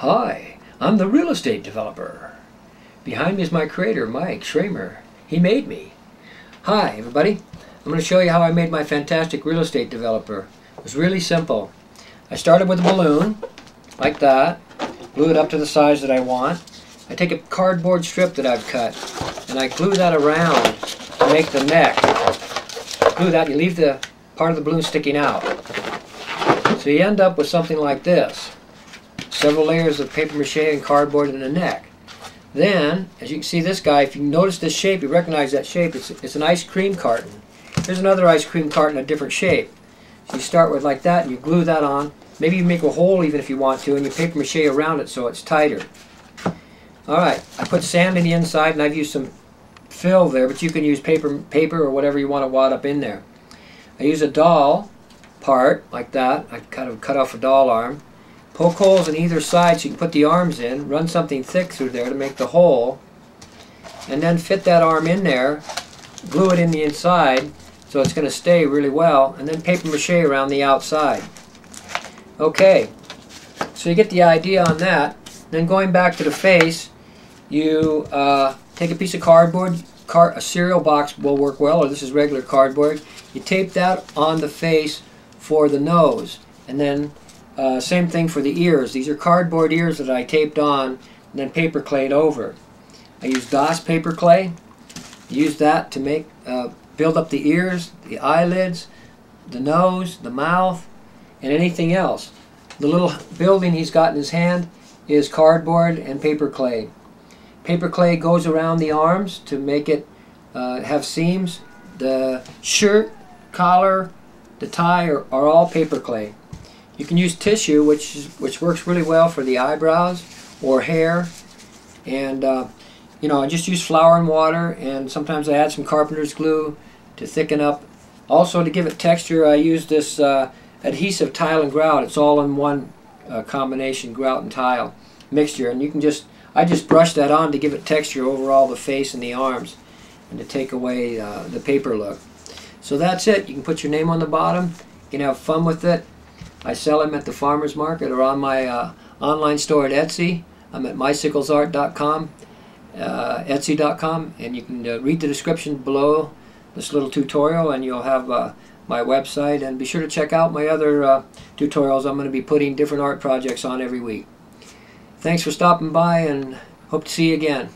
Hi, I'm the real estate developer. Behind me is my creator, Mike Schramer. He made me. Hi, everybody. I'm going to show you how I made my fantastic real estate developer. It was really simple. I started with a balloon, like that, glue it up to the size that I want. I take a cardboard strip that I've cut, and I glue that around to make the neck. Glue that, and you leave the part of the balloon sticking out. So you end up with something like this. Several layers of paper mache and cardboard in the neck. Then, as you can see this guy, if you notice this shape, you recognize that shape, it's an ice cream carton. Here's another ice cream carton, a different shape. So you start with like that and you glue that on. Maybe you make a hole even if you want to, and you paper mache around it so it's tighter. Alright, I put sand in the inside and I've used some fill there, but you can use paper or whatever you want to wad up in there. I use a doll part like that. I kind of cut off a doll arm. Poke holes on either side so you can put the arms in, run something thick through there to make the hole, and then fit that arm in there, glue it in the inside so it's going to stay really well, and then paper mache around the outside. Okay, so you get the idea on that. Then going back to the face, you take a piece of cardboard, a cereal box will work well, or this is regular cardboard. You tape that on the face for the nose, and then same thing for the ears. These are cardboard ears that I taped on and then paper clayed over. I use DOS paper clay. Use that to make build up the ears, the eyelids, the nose, the mouth, and anything else. The little building he's got in his hand is cardboard and paper clay. Paper clay goes around the arms to make it have seams. The shirt, collar, the tie are all paper clay. You can use tissue, which works really well for the eyebrows or hair, and you know, I just use flour and water, and sometimes I add some carpenter's glue to thicken up. Also, to give it texture, I use this adhesive tile and grout. It's all in one combination, grout and tile mixture, and you can I just brush that on to give it texture over all the face and the arms, and to take away the paper look. So that's it. You can put your name on the bottom. You can have fun with it. I sell them at the farmer's market or on my online store at Etsy. I'm at myciclesart.com, Etsy.com, and you can read the description below this little tutorial, and you'll have my website. And be sure to check out my other tutorials. I'm going to be putting different art projects on every week. Thanks for stopping by, and hope to see you again.